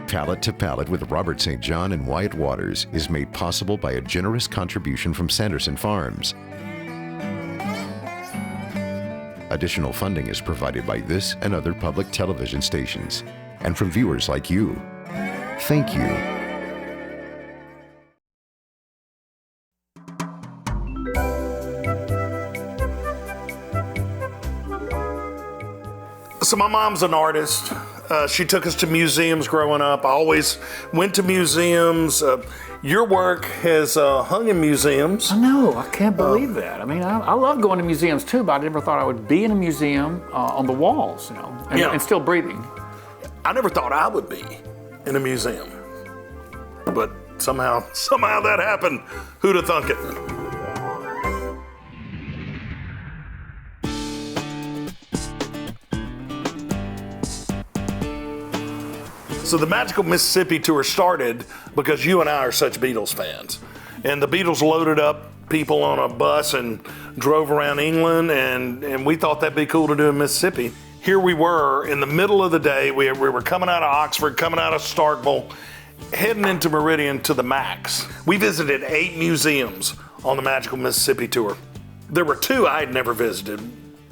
Palate to Palate with Robert St. John and Wyatt Waters is made possible by a generous contribution from Sanderson Farms. Additional funding is provided by this and other public television stations, and from viewers like you. Thank you. So my mom's an artist. She took us to museums growing up. I always went to museums. Your work has hung in museums. I know, I can't believe that. I mean, I love going to museums too, but I never thought I would be in a museum on the walls, you know, and still breathing. I never thought I would be in a museum. But somehow that happened. Who'd have thunk it? So the Magical Mississippi Tour started because you and I are such Beatles fans. And the Beatles loaded up people on a bus and drove around England, and we thought that'd be cool to do in Mississippi. Here we were in the middle of the day. We were coming out of Oxford, coming out of Starkville, heading into Meridian to the Max. We visited 8 museums on the Magical Mississippi Tour. There were 2 I had never visited.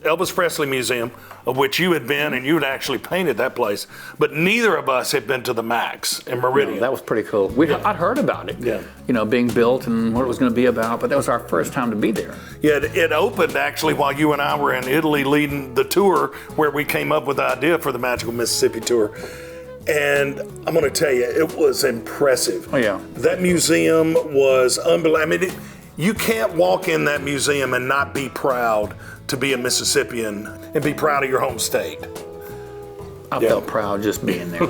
Elvis Presley Museum, of which you had been, and you had actually painted that place. But neither of us had been to the Max in Meridian. No, that was pretty cool. I'd heard about it, you know, being built and what it was going to be about, but that was our first time to be there. Yeah, it opened actually while you and I were in Italy leading the tour, where we came up with the idea for the Magical Mississippi Tour. And I'm going to tell you, it was impressive. Oh, yeah. That museum was unbelievable. I mean, you can't walk in that museum and not be proud to be a Mississippian and be proud of your home state. I felt proud just being there.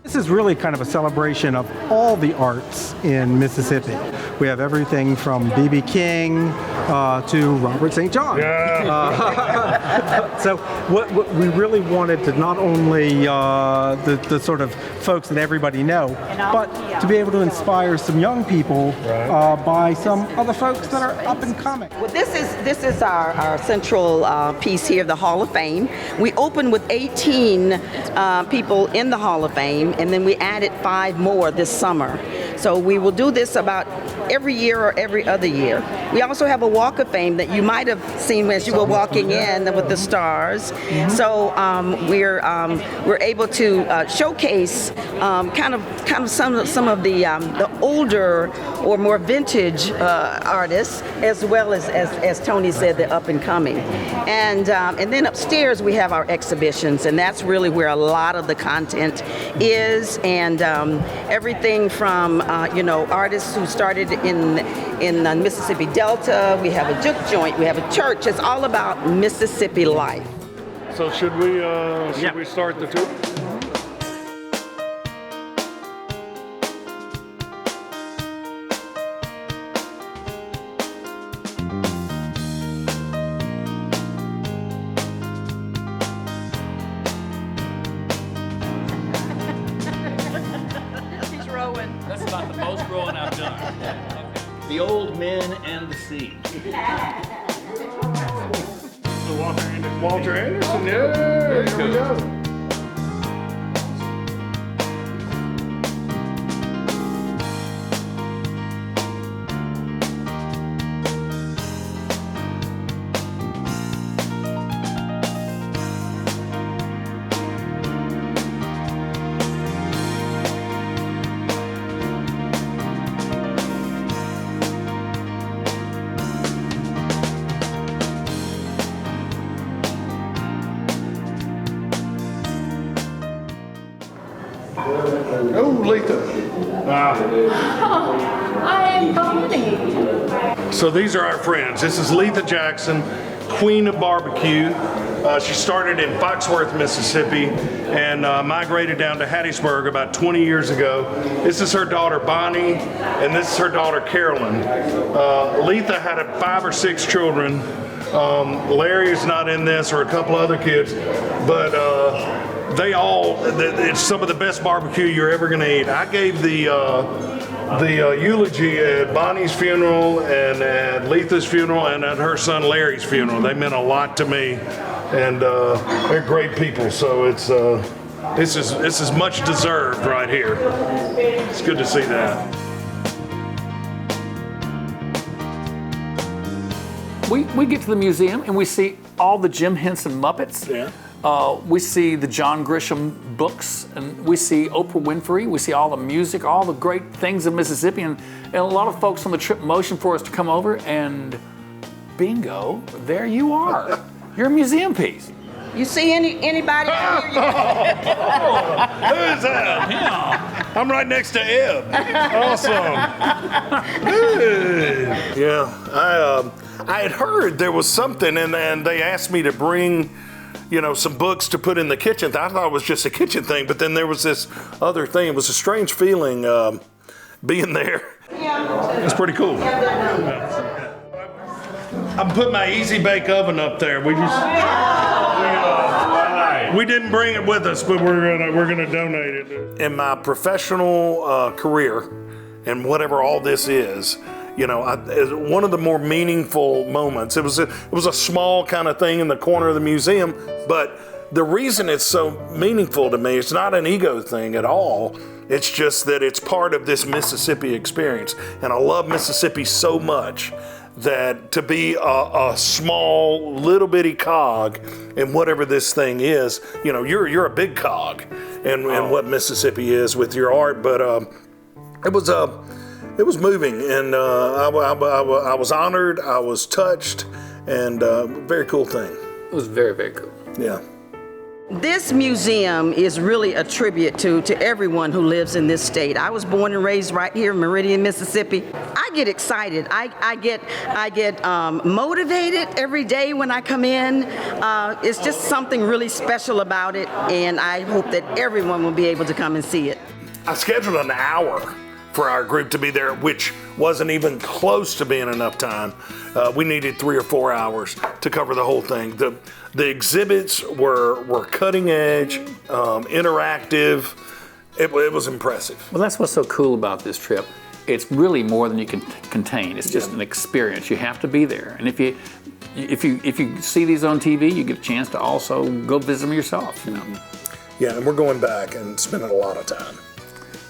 This is really kind of a celebration of all the arts in Mississippi. We have everything from B.B. King to Robert St. John. So what we really wanted to not only the sort of folks that everybody know, but to be able to inspire some young people by some other folks that are up and coming. Well, this is our central piece here, the Hall of Fame. We opened with 18 people in the Hall of Fame, and then we added 5 more this summer. So we will do this about every year or every other year. We also have a Walk of Fame that you might have seen as you were walking in with the stars. So we're able to showcase kind of some of the older or more vintage artists, as well as Tony said, the up and coming. And then upstairs we have our exhibitions, and that's really where a lot of the content is, and everything from artists who started in the Mississippi Delta. We have a juke joint, we have a church. It's all about Mississippi life. So should we start the tour? He's rowing. That's about the most rowing I've done. Okay. The Old Men and the Sea. Walter Anderson, yeah, here we go. Oh, Letha. I am Bonnie. So these are our friends. This is Letha Jackson, Queen of Barbecue. She started in Foxworth, Mississippi, and migrated down to Hattiesburg about 20 years ago. This is her daughter, Bonnie, and this is her daughter, Carolyn. Letha had 5 or 6 children. Larry is not in this, or a couple other kids, but it's some of the best barbecue you're ever going to eat. I gave the eulogy at Bonnie's funeral and at Letha's funeral and at her son Larry's funeral. They meant a lot to me, and they're great people. So this is much deserved right here. It's good to see that. We get to the museum and we see all the Jim Henson Muppets. Yeah. We see the John Grisham books, and we see Oprah Winfrey. We see all the music, all the great things of Mississippi, and a lot of folks on the trip motioned for us to come over, and bingo, there you are. You're a museum piece. You see anybody out here? Who's that? I'm right next to Eb. Awesome. Good. Yeah, I had heard there was something, and they asked me to bring, some books to put in the kitchen. I thought it was just a kitchen thing, but then there was this other thing. It was a strange feeling being there. It's pretty cool. I'm putting my Easy Bake Oven up there. We didn't bring it with us, but we're gonna donate it. In my professional career, and whatever all this is, one of the more meaningful moments. It was a small kind of thing in the corner of the museum, but the reason it's so meaningful to me, it's not an ego thing at all. It's just that it's part of this Mississippi experience, and I love Mississippi so much that to be a small little bitty cog in whatever this thing is, you're a big cog in what Mississippi is with your art. But it was moving, and I was honored, I was touched, and very cool thing. It was very, very cool. Yeah. This museum is really a tribute to everyone who lives in this state. I was born and raised right here in Meridian, Mississippi. I get excited. I get motivated every day when I come in. It's just something really special about it, and I hope that everyone will be able to come and see it. I scheduled an hour for our group to be there, which wasn't even close to being enough time. We needed 3 or 4 hours to cover the whole thing. The exhibits were cutting edge, interactive. It was impressive. Well, that's what's so cool about this trip. It's really more than you can contain. It's just an experience. You have to be there. And if you see these on TV, you get a chance to also go visit them yourself. Yeah, and we're going back and spending a lot of time.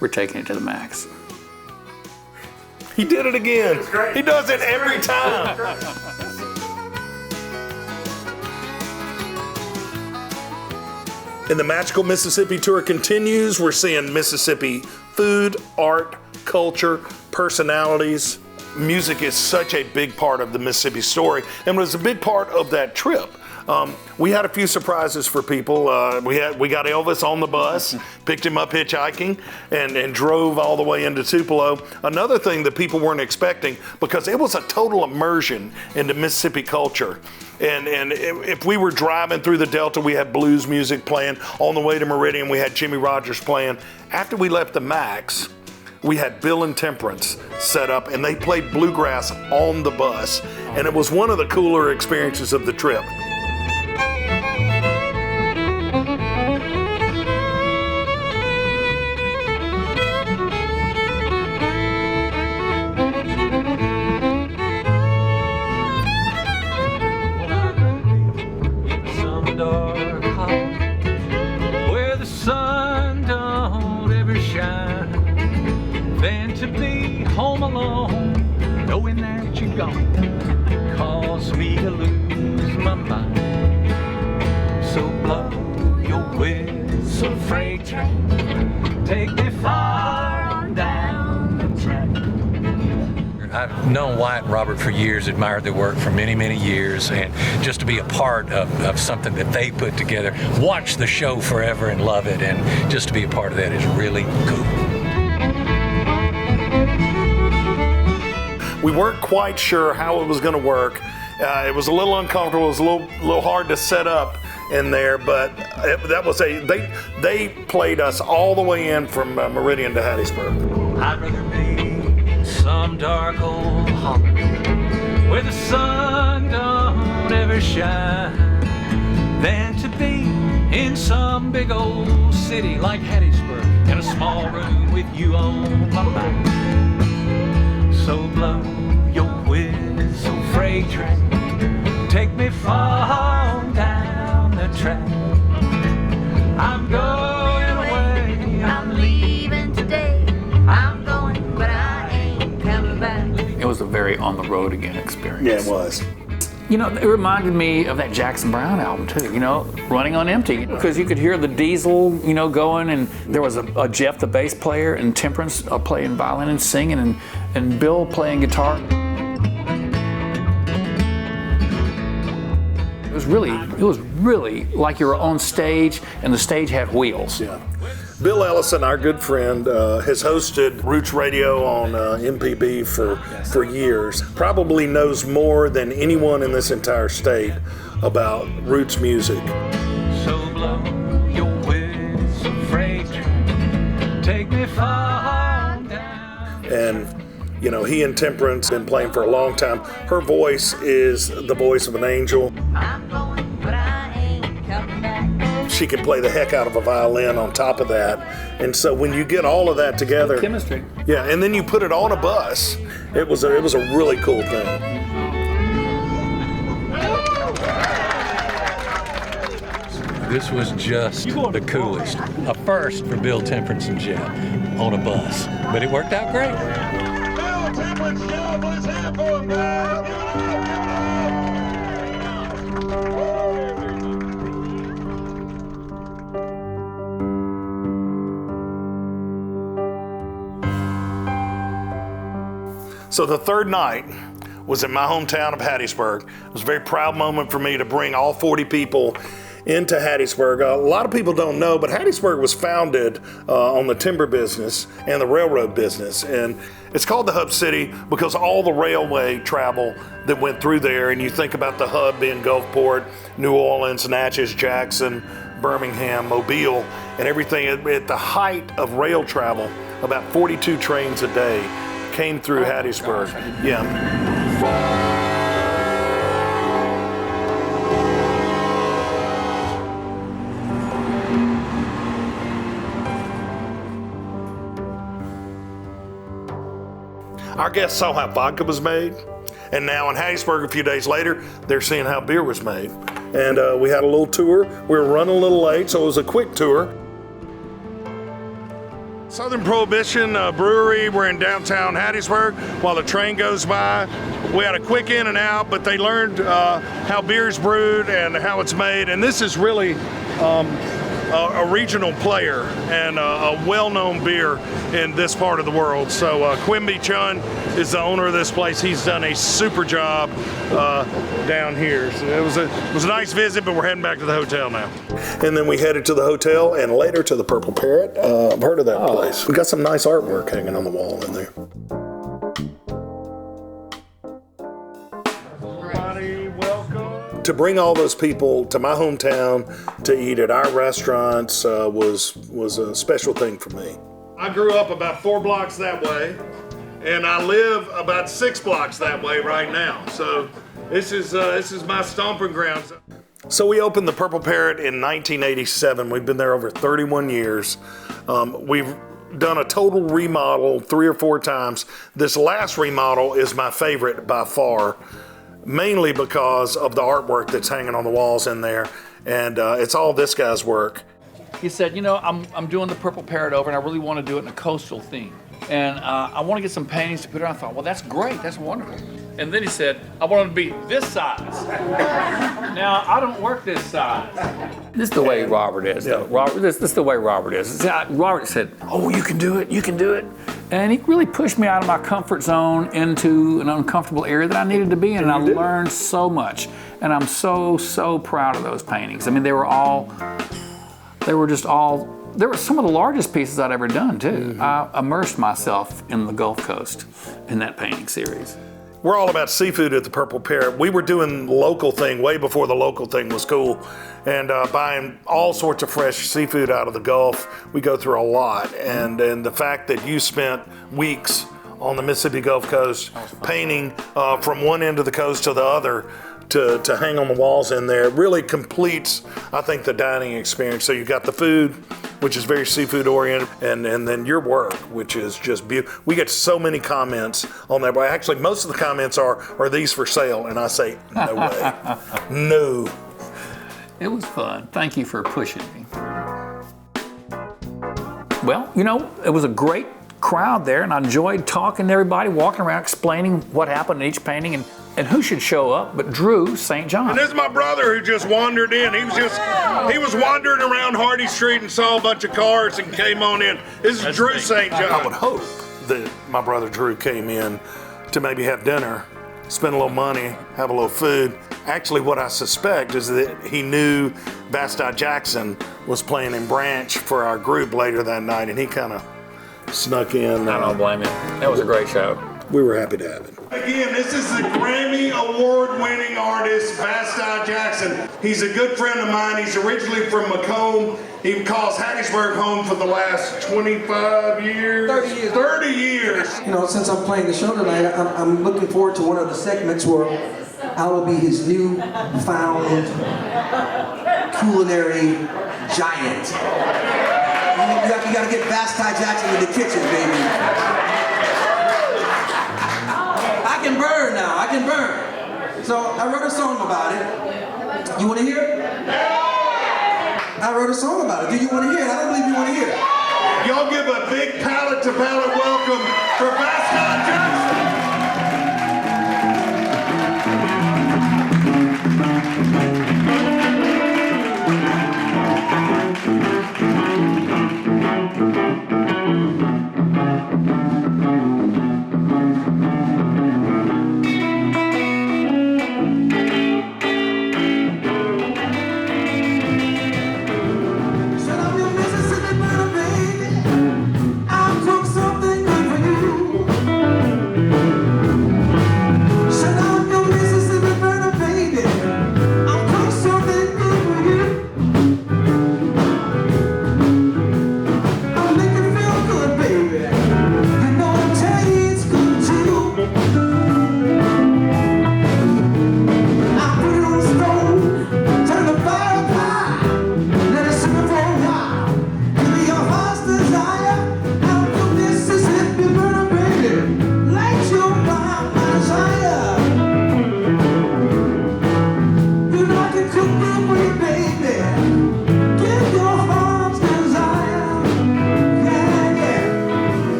We're taking it to the max. He did it again. He does it every time. And the Magical Mississippi Tour continues. We're seeing Mississippi food, art, culture, personalities. Music is such a big part of the Mississippi story, and was a big part of that trip. We had a few surprises for people. We got Elvis on the bus, picked him up hitchhiking, and drove all the way into Tupelo. Another thing that people weren't expecting, because it was a total immersion into Mississippi culture. And if we were driving through the Delta, we had blues music playing. On the way to Meridian, we had Jimmy Rogers playing. After we left the Max, we had Bill and Temperance set up, and they played bluegrass on the bus. And it was one of the cooler experiences of the trip. Cause me to lose my mind. So blow your whistle, freight train, take me far down the track. I've known Wyatt and Robert for years, admired their work for many, many years, and just to be a part of something that they put together, watch the show forever and love it, and just to be a part of that is really cool. We weren't quite sure how it was going to work. It was a little uncomfortable. It was a little hard to set up in there, but they played us all the way in from Meridian to Hattiesburg. I'd rather be some dark old hollow where the sun don't ever shine than to be in some big old city like Hattiesburg, in a small room with you on my mind. So blow your whistle, freight train, take me far down the track. I'm going away, I'm leaving today. I'm going, but I ain't coming back. It was a very on the road again experience. Yeah, it was. You know, it reminded me of that Jackson Browne album too, you know, Running on Empty, because you could hear the diesel, you know, going, and there was a Jeff, the bass player, and Temperance playing violin and singing, and Bill playing guitar. It was really like you were on stage, and the stage had wheels. Yeah. Bill Ellison, our good friend, has hosted Roots Radio on MPB for years. Probably knows more than anyone in this entire state about Roots music. so blow your whistle, freight train, take me far down. And you know, he and Temperance have been playing for a long time. Her voice is the voice of an angel. I'm going, but I ain't coming back. She can play the heck out of a violin on top of that. And so when you get all of that together, Chemistry. yeah, and then you put it on a bus, it was a really cool thing. This was just the coolest. A first for Bill, Temperance and Jeff on a bus, but it worked out great. Bill, Temperance, Jeff, let's have fun, guys. Give it up, give it up. So the third night was in my hometown of Hattiesburg. It was a very proud moment for me to bring all 40 people into Hattiesburg. A lot of people don't know, but Hattiesburg was founded on the timber business and the railroad business. And it's called the Hub City because all the railway travel that went through there, and you think about the hub being Gulfport, New Orleans, Natchez, Jackson, Birmingham, Mobile, and everything. At the height of rail travel, about 42 trains a day came through Hattiesburg. Yeah. Our guests saw how vodka was made, and now in Hattiesburg a few days later, they're seeing how beer was made. And we had a little tour. We were running a little late, so it was a quick tour. Southern Prohibition Brewery, we're in downtown Hattiesburg while the train goes by. We had a quick in and out, but they learned how beer's brewed and how it's made. And this is really a regional player and a well-known beer in this part of the world. So Quimby Chun is the owner of this place. He's done a super job down here. So it was a nice visit, but we're heading back to the hotel now. And then we headed to the hotel and later to the Purple Parrot. I've heard of that place. We got some nice artwork hanging on the wall in there. To bring all those people to my hometown to eat at our restaurants was a special thing for me. I grew up about 4 blocks that way, and I live about 6 blocks that way right now. So this is my stomping grounds. So we opened the Purple Parrot in 1987. We've been there over 31 years. We've done a total remodel 3 or 4 times. This last remodel is my favorite by far, mainly because of the artwork that's hanging on the walls in there, and it's all this guy's work. He said, you know, I'm doing the Purple Parrot over, and I really want to do it in a coastal theme. And I want to get some paintings to put it on. I thought, well, that's great. That's wonderful. And then he said, I want them to be this size. Now, I don't work this size. This is the way Robert is, though. Robert, this is the way Robert is. Robert said, oh, you can do it. You can do it. And he really pushed me out of my comfort zone into an uncomfortable area that I needed to be in. And I learned so much. And I'm so, so proud of those paintings. I mean, they were some of the largest pieces I'd ever done, too. Mm-hmm. I immersed myself in the Gulf Coast in that painting series. We're all about seafood at the Purple Parrot. We were doing the local thing way before the local thing was cool, and buying all sorts of fresh seafood out of the Gulf. We go through a lot, and the fact that you spent weeks on the Mississippi Gulf Coast painting from one end of the coast to the other to hang on the walls in there. It really completes, I think, the dining experience. So you got the food, which is very seafood oriented, and then your work, which is just beautiful. We get so many comments on that, but actually most of the comments are these for sale? And I say, no way, no. It was fun. Thank you for pushing me. Well, you know, it was a great crowd there, and I enjoyed talking to everybody, walking around, explaining what happened in each painting, and who should show up but Drew St. John. And this is my brother who just wandered in. He was wandering around Hardy Street and saw a bunch of cars and came on in. This is Drew St. John. I would hope that my brother Drew came in to maybe have dinner, spend a little money, have a little food. Actually, what I suspect is that he knew Vasti Jackson was playing in Branch for our group later that night, and he kind of snuck in. I don't blame him. That was a great show. We were happy to have it. Again, this is the Grammy Award-winning artist, Vasti Jackson. He's a good friend of mine. He's originally from Macomb. He calls Hattiesburg home for the last 25 years. 30 years. 30 years. You know, since I'm playing the show tonight, I'm looking forward to one of the segments where I will be his newfound culinary giant. You gotta get Vasti Jackson in the kitchen, baby. I can burn now, I can burn. So I wrote a song about it. You wanna hear it? I wrote a song about it. Do you wanna hear it? I don't believe you wanna hear it. Y'all give a big Palate to Palate welcome for Vasti Jackson.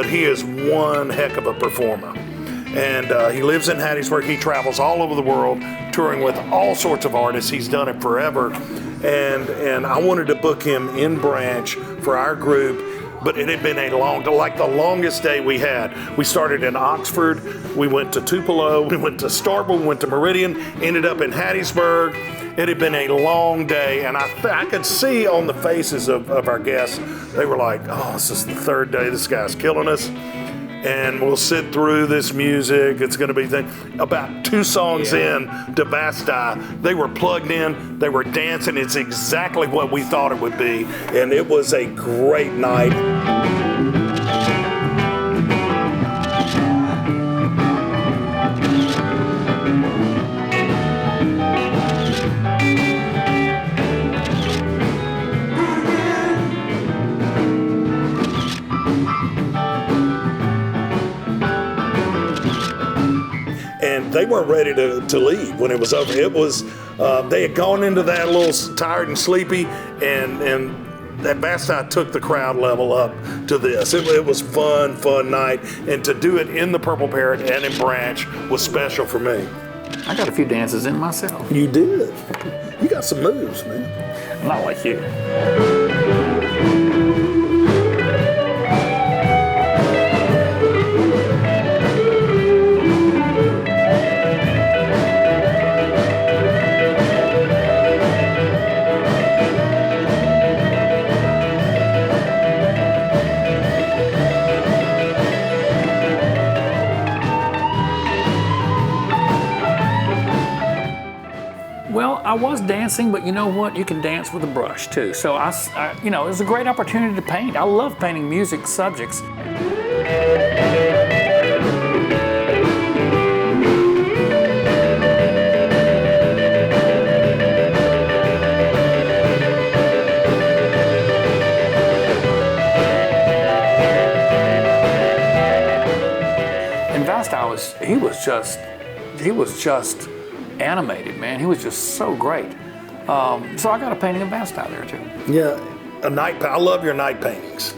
He is one heck of a performer. And he lives in Hattiesburg. He travels all over the world, touring with all sorts of artists. He's done it forever. And I wanted to book him in Branch for our group, but it had been like the longest day we had. We started in Oxford, we went to Tupelo, we went to Starkville, we went to Meridian, ended up in Hattiesburg. It had been a long day, and I could see on the faces of our guests, they were like, oh, this is the third day, this guy's killing us. And we'll sit through this music. It's going to be about 2 songs in to Vasti. They were plugged in. They were dancing. It's exactly what we thought it would be. And it was a great night. They weren't ready to leave when it was over. It was, they had gone into that a little tired and sleepy, and that Vasti took the crowd level up to this. It was fun night, and to do it in the Purple Parrot and in Branch was special for me. I got a few dances in myself. You did. You got some moves, man. Not like you. I was dancing, but you know what? You can dance with a brush too. So you know, it was a great opportunity to paint. I love painting music subjects. He was just animated, man. He was just so great. So I got a painting of Vasti there too. Yeah, I love your night paintings.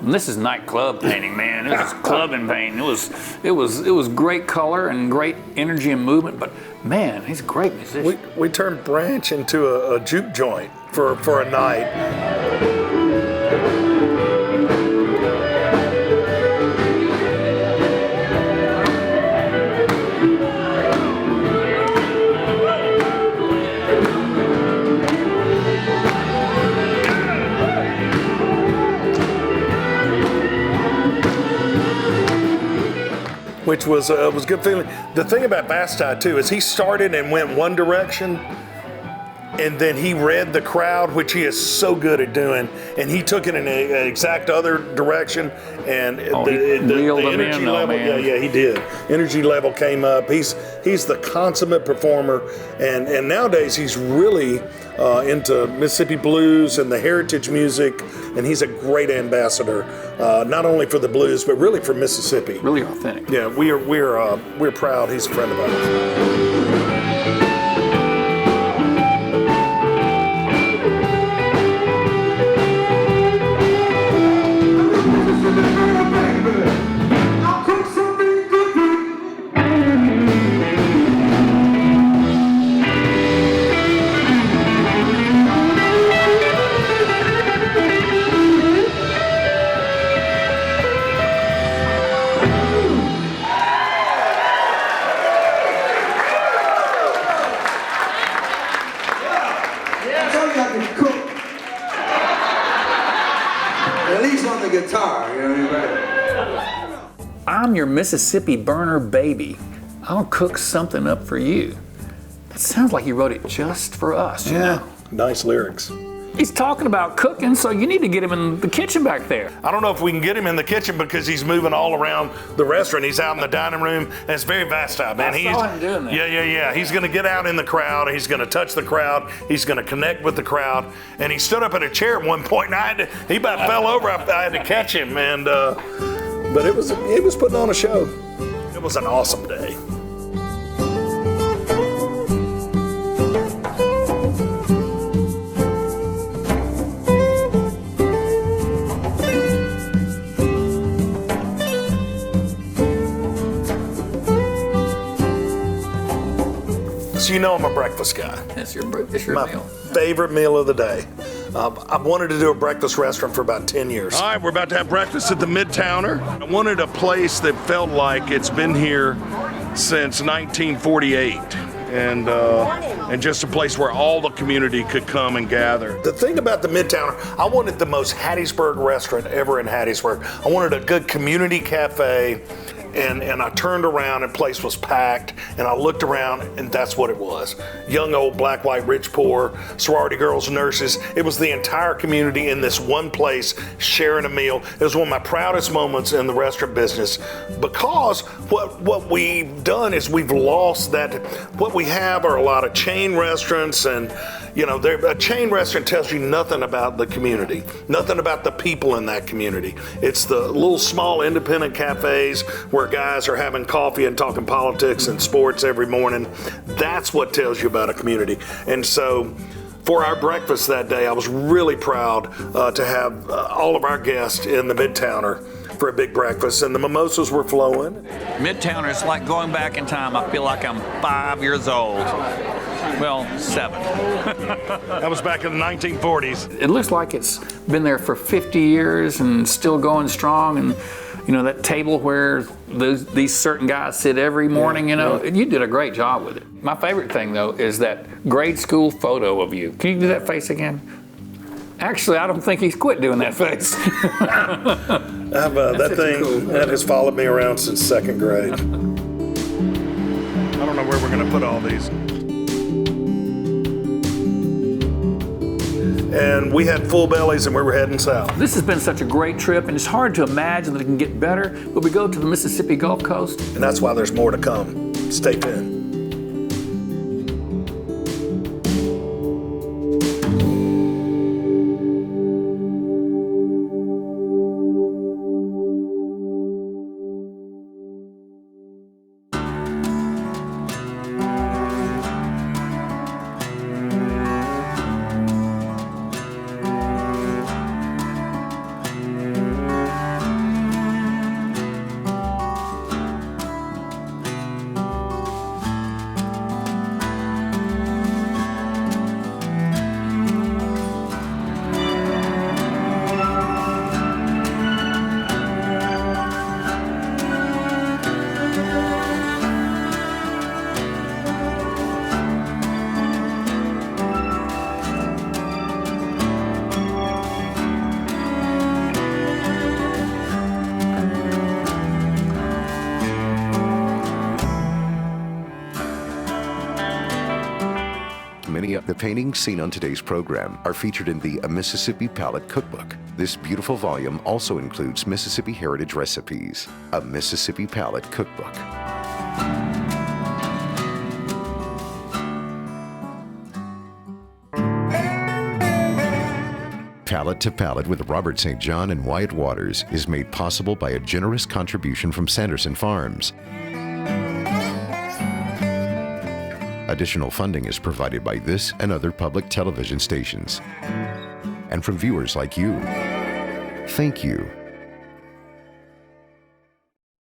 This is nightclub painting, man. It was clubbing painting. It was great color and great energy and movement. But man, he's a great musician. We turned Branch into a juke joint for a night. Which was a good feeling. The thing about Vasti too is he started and went one direction, and then he read the crowd, which he is so good at doing, and he took it in an exact other direction, and the energy level, yeah, he did. Energy level came up. He's the consummate performer, and nowadays he's really into Mississippi blues and the heritage music, and he's a great ambassador, not only for the blues but really for Mississippi. Really authentic. Yeah, we're proud he's a friend of ours. I'm your Mississippi burner baby. I'll cook something up for you. That sounds like he wrote it just for us. Yeah, nice lyrics. He's talking about cooking, so you need to get him in the kitchen back there. I don't know if we can get him in the kitchen because he's moving all around the restaurant. He's out in the dining room, and it's very Vasti, man. I saw him doing that. Yeah. He's going to get out in the crowd. He's going to touch the crowd. He's going to connect with the crowd. And he stood up in a chair at one point, and he about fell over. I had to catch him, and but it was putting on a show. It was an awesome day. So you know I'm a breakfast guy. It's your meal. Favorite meal of the day. I've wanted to do a breakfast restaurant for about 10 years. All right, we're about to have breakfast at the Midtowner. I wanted a place that felt like it's been here since 1948. And just a place where all the community could come and gather. The thing about the Midtowner, I wanted the most Hattiesburg restaurant ever in Hattiesburg. I wanted a good community cafe. And I turned around and the place was packed, and I looked around and that's what it was. Young, old, black, white, rich, poor, sorority girls, nurses. It was the entire community in this one place sharing a meal. It was one of my proudest moments in the restaurant business because what we've done is we've lost that. What we have are a lot of chain restaurants, and you know, a chain restaurant tells you nothing about the community, nothing about the people in that community. It's the little small independent cafes where guys are having coffee and talking politics and sports every morning. That's what tells you about a community. And so for our breakfast that day, I was really proud to have all of our guests in the Midtowner for a big breakfast, and the mimosas were flowing. Midtowner is like going back in time. I feel like I'm 5 years old. Well, 7. That was back in the 1940s. It looks like it's been there for 50 years and still going strong. And you know, that table where these certain guys sit every morning, you did a great job with it. My favorite thing, though, is that grade school photo of you. Can you do that face again? Actually, I don't think he's quit doing that face. That thing cool. That has followed me around since 2nd grade. I don't know where we're going to put all these. and we had full bellies and we were heading south. This has been such a great trip, and it's hard to imagine that it can get better, but we go to the Mississippi Gulf Coast. And that's why there's more to come. Stay tuned. Many of the paintings seen on today's program are featured in the A Mississippi Palate cookbook. This beautiful volume also includes Mississippi heritage recipes. A Mississippi Palate cookbook. Palate to Palate with Robert St. John and Wyatt Waters is made possible by a generous contribution from Sanderson Farms. Additional funding is provided by this and other public television stations. And from viewers like you. Thank you.